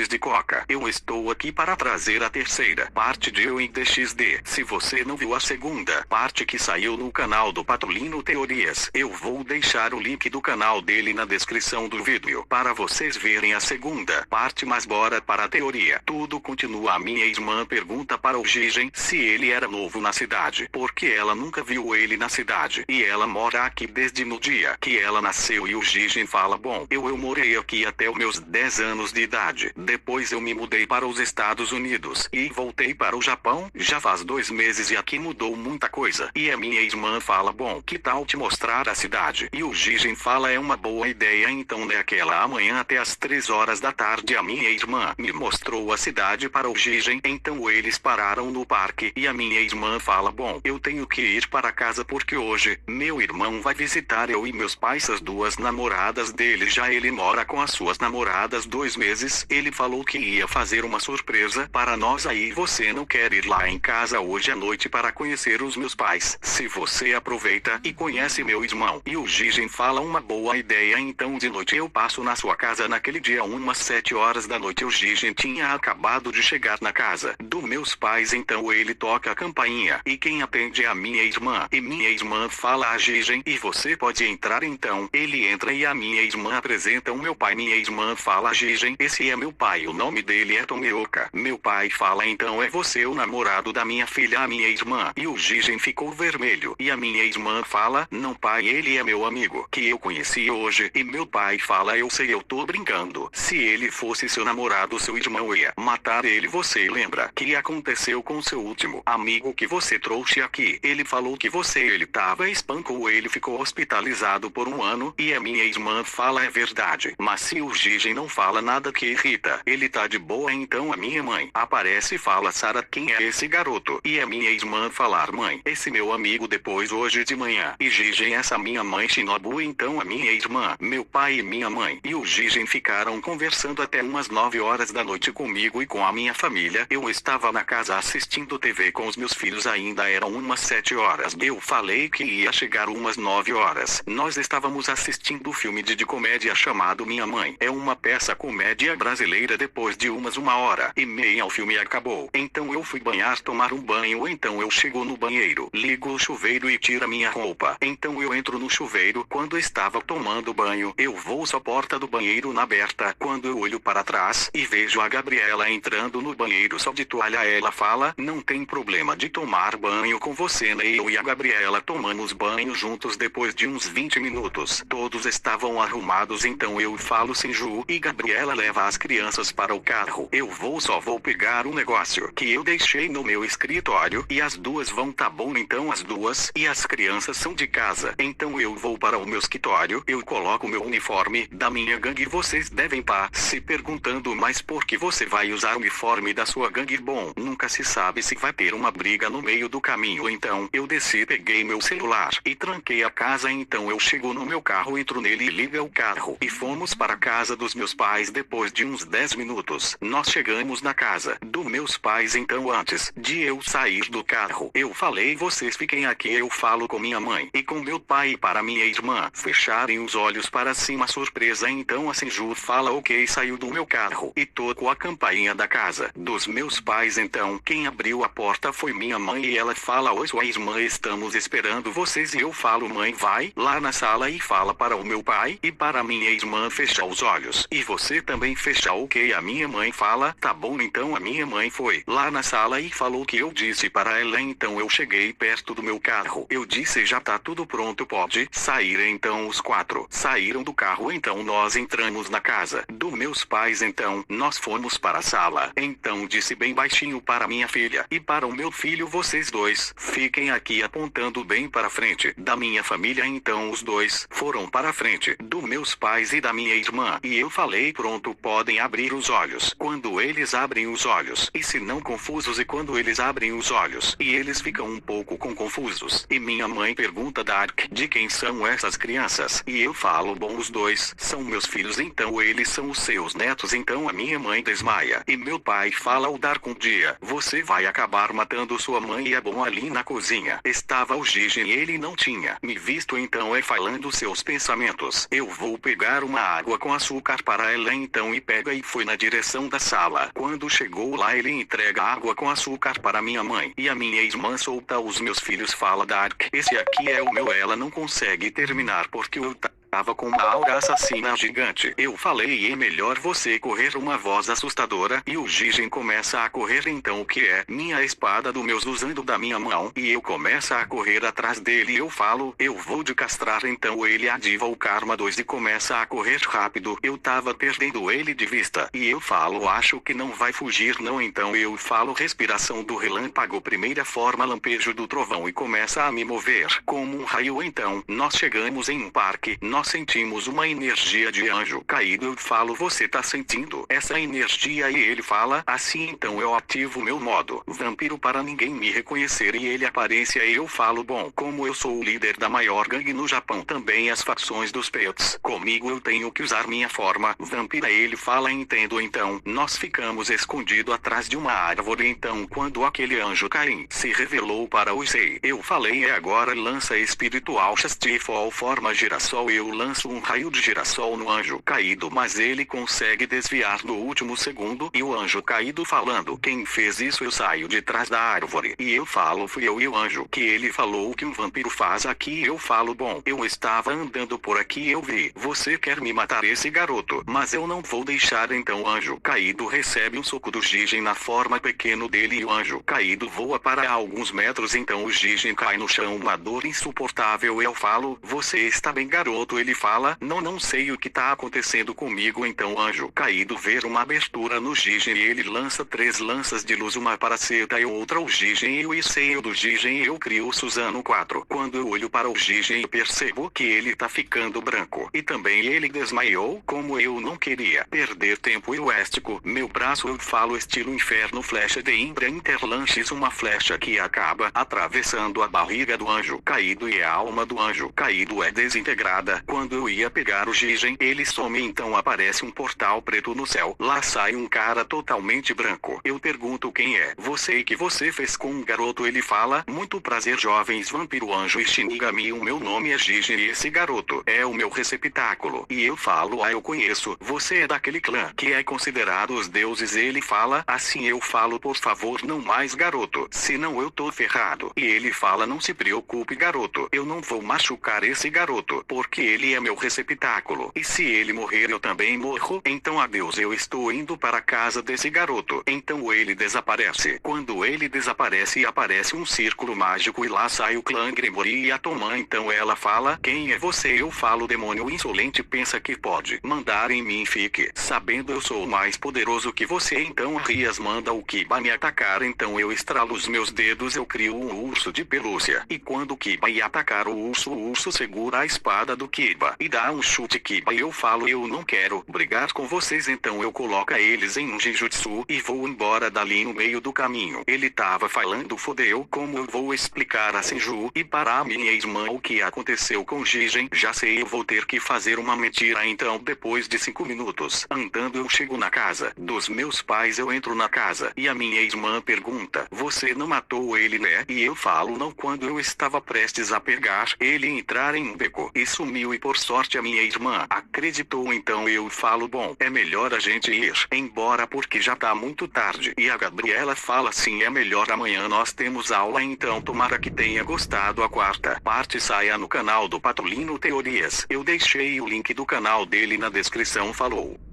pacotes de coca. Eu estou aqui para trazer a terceira parte de Eu em DXD. Se você não viu a segunda parte que saiu no canal do Patrulino Teorias, eu vou deixar o link do canal dele na descrição do vídeo para vocês verem a segunda parte. Mas bora para a teoria. Tudo continua. A minha irmã pergunta para o Gigen se ele era novo na cidade, porque ela nunca viu ele na cidade e ela mora aqui desde no dia que ela nasceu. E o Gigen fala: bom, eu morei aqui até os meus 10 anos de idade. Depois eu me mudei para os Estados Unidos e voltei para o Japão já faz 2 meses e aqui mudou muita coisa. E a minha irmã fala: bom, que tal te mostrar a cidade? E o Gigen fala: é uma boa ideia. Então naquela amanhã até as 3 horas da tarde a minha irmã me mostrou a cidade para o Gigen. Então eles pararam no parque e a minha irmã fala: bom, eu tenho que ir para casa porque hoje meu irmão vai visitar eu e meus pais, as duas namoradas dele. Já ele mora com as suas namoradas 2 meses. Ele falou que ia fazer uma surpresa para nós. Aí você não quer ir lá em casa hoje à noite para conhecer os meus pais? Se você aproveita e conhece meu irmão. E o Gigen fala: uma boa ideia. Então de noite eu passo na sua casa. Naquele dia umas 7 horas da noite o Gigen tinha acabado de chegar na casa dos meus pais. Então ele toca a campainha e quem atende é a minha irmã. E minha irmã fala a Gigen: e você pode entrar. Então ele entra e a minha irmã apresenta o meu pai. Minha irmã fala a Gigen: esse é meu pai, o nome dele é Tomeoka. Meu pai fala: então é você o namorado da minha filha, a minha irmã. E o Gigen ficou vermelho e a minha irmã fala: não pai, ele é meu amigo que eu conheci hoje. E meu pai fala: eu sei, eu tô brincando. Se ele fosse seu namorado, seu irmão ia matar ele. Você lembra que aconteceu com seu último amigo que você trouxe aqui? Ele falou que ele tava espancou, ele ficou hospitalizado por 1 ano. E a minha irmã fala: é verdade. Mas se o Gigen não fala nada que irrita, ele tá de boa. Então a minha mãe aparece e fala: Sara, quem é esse garoto? E a minha irmã falar: mãe, esse meu amigo. Depois hoje de manhã, e Gigen, essa minha mãe Shinobu. Então a minha irmã, meu pai e minha mãe e o Gigen ficaram conversando até umas 9 horas da noite comigo e com a minha família. Eu estava na casa assistindo TV com os meus filhos. Ainda eram umas 7 horas. Eu falei que ia chegar umas 9 horas. Nós estávamos assistindo o filme de comédia chamado Minha Mãe. É uma peça comédia brasileira. Depois de umas 1h30 o filme acabou. Então eu fui tomar um banho. Então eu chego no banheiro, ligo o chuveiro e tiro a minha roupa. Então eu entro no chuveiro. Quando estava tomando banho, eu vou à porta do banheiro na aberta. Quando eu olho para trás e vejo a Gabriela entrando no banheiro só de toalha, ela fala: não tem problema de tomar banho com você, né? Eu e a Gabriela tomamos banho juntos. Depois de uns 20 minutos, todos estavam arrumados. Então eu falo: Sinju e Gabriela, leva as crianças para o carro. Eu só vou pegar um negócio que eu deixei no meu escritório e as duas vão. Tá bom. Então as duas e as crianças são de casa. Então eu vou para o meu escritório, eu coloco o meu uniforme da minha gangue. Vocês devem estar se perguntando: mas por que você vai usar o uniforme da sua gangue? Bom, nunca se sabe se vai ter uma briga no meio do caminho. Então eu desci, peguei meu celular e tranquei a casa. Então eu chego no meu carro, entro nele e liga o carro e fomos para a casa dos meus pais. Depois de uns 10 minutos, nós chegamos na casa dos meus pais. Então antes de eu sair do carro, eu falei: vocês fiquem aqui. Eu falo com minha mãe e com meu pai para minha irmã fecharem os olhos para cima, surpresa. Então a Sinju fala: ok. Saiu do meu carro e tocou a campainha da casa dos meus pais. Então quem abriu a porta foi minha mãe e ela fala: oi sua irmã, estamos esperando vocês. E eu falo: mãe, vai lá na sala e fala para o meu pai e para minha irmã fechar os olhos. E você também fecha, ok? A minha mãe fala: tá bom. Então a minha mãe foi lá na sala e falou que eu disse para ela. Então eu cheguei perto do meu carro. Eu disse: já tá tudo pronto, pode sair. Então os 4 saíram do carro. Então nós entramos na casa dos meus pais. Então nós fomos para a sala. Então disse bem baixinho para minha filha e para o meu filho: vocês dois fiquem aqui, apontando bem para frente da minha família. Então os dois foram para a frente dos meus pais e da minha irmã. E eu falei: pronto, podem abrir os olhos. Quando eles abrem os olhos, e se não confusos, e quando eles abrem os olhos e eles ficam um pouco confusos, e minha mãe pergunta: Dark, de quem são essas crianças? E eu falo: bom, os dois são meus filhos. Então eles são os seus netos. Então a minha mãe desmaia e meu pai fala: o Dark, um dia você vai acabar matando sua mãe. E é bom, ali na cozinha estava o Gigen e ele não tinha me visto. Então falando seus pensamentos: eu vou pegar uma água com açúcar para ela. Então e pega e foi na direção da sala. Quando chegou lá, ele entrega água com açúcar para minha mãe. E a minha irmã solta os meus filhos. Fala Dark, esse aqui é o meu. Ela não consegue terminar porque eu tava com uma aura assassina gigante. Eu falei, é melhor você correr. Uma voz assustadora. E o Jigen começa a correr. Então o que é? Minha espada do meus usando da minha mão. E eu começo a correr atrás dele. Eu falo, eu vou de castrar. Então ele ativa o Karma 2 e começa a correr rápido. Eu tava perdendo ele de vista. E eu falo, acho que não vai fugir não. Então eu falo, respiração do relâmpago. Primeira forma, lampejo do trovão. E começa a me mover como um raio. Então nós chegamos em um parque. Nós sentimos uma energia de anjo caído. Eu falo, você tá sentindo essa energia? E ele fala, assim. Então eu ativo meu modo vampiro para ninguém me reconhecer e ele aparência. E eu falo, bom, como eu sou o líder da maior gangue no Japão, também as facções dos Pets, comigo eu tenho que usar minha forma vampira. Ele fala, entendo. Então nós ficamos escondidos atrás de uma árvore. Então quando aquele anjo Caim se revelou para o Sei, eu falei, é agora. Lança espiritual Shastifol forma girassol. Eu lanço um raio de girassol no anjo caído, mas ele consegue desviar no último segundo. E o anjo caído falando, quem fez isso? Eu saio de trás da árvore e eu falo, fui eu. E o anjo que ele falou, o que um vampiro faz aqui? Eu falo, bom, eu estava andando por aqui, eu vi, você quer me matar esse garoto, mas eu não vou deixar. Então o anjo caído recebe um soco do Jigen na forma pequeno dele e o anjo caído voa para alguns metros. Então o Jigen cai no chão, uma dor insuportável. Eu falo, você está bem, garoto? Ele fala, não sei o que tá acontecendo comigo. Então o anjo caído vê uma abertura no Jigen e ele lança 3 lanças de luz, uma para Seta e outra o Jigen. Eu e sei do Jigen eu crio o Suzano 4. Quando eu olho para o Jigen eu percebo que ele tá ficando branco e também ele desmaiou. Como eu não queria perder tempo, eu estico meu braço. Eu falo, estilo inferno, flecha de Indra Interlanches, uma flecha que acaba atravessando a barriga do anjo caído e a alma do anjo caído é desintegrada. Quando eu ia pegar o Jigen, ele some. Então aparece um portal preto no céu. Lá sai um cara totalmente branco. Eu pergunto, quem é você e que você fez com um garoto? Ele fala, muito prazer, jovens vampiro anjo e Shinigami. O meu nome é Jigen e esse garoto é o meu receptáculo. E eu falo, eu conheço, você é daquele clã que é considerado os deuses. Ele fala, assim. Eu falo, por favor, não mais, garoto, senão eu tô ferrado. E ele fala, não se preocupe, garoto, eu não vou machucar esse garoto, porque ele é meu receptáculo. E se ele morrer, eu também morro. Então adeus, eu estou indo para a casa desse garoto. Então ele desaparece. Quando ele desaparece, aparece um círculo mágico e lá sai o clã Gremory e a Toman. Então ela fala, quem é você? Eu falo, demônio insolente, pensa que pode mandar em mim? Fique sabendo, eu sou mais poderoso que você. Então a Rias manda o Kiba me atacar. Então eu estralo os meus dedos, eu crio um urso de pelúcia. E quando o Kiba ia atacar o urso segura a espada do Kiba e dá um chute. Kiba, eu falo, eu não quero brigar com vocês. Então eu coloco eles em um Genjutsu e vou embora dali. No meio do caminho ele tava falando, fodeu, como eu vou explicar a Senju e para a minha irmã o que aconteceu com Jigen? Já sei, eu vou ter que fazer uma mentira. Então depois de 5 minutos andando eu chego na casa dos meus pais. Eu entro na casa e a minha irmã pergunta, você não matou ele, né? E eu falo, não. Quando eu estava prestes a pegar ele, entrar em um beco e sumiu. E por sorte a minha irmã acreditou. Então eu falo, bom, é melhor a gente ir embora porque já tá muito tarde. E a Gabriela fala, sim, é melhor, amanhã nós temos aula. Então tomara que tenha gostado. A 4ª parte saia no canal do Patrulino Teorias. Eu deixei o link do canal dele na descrição. Falou!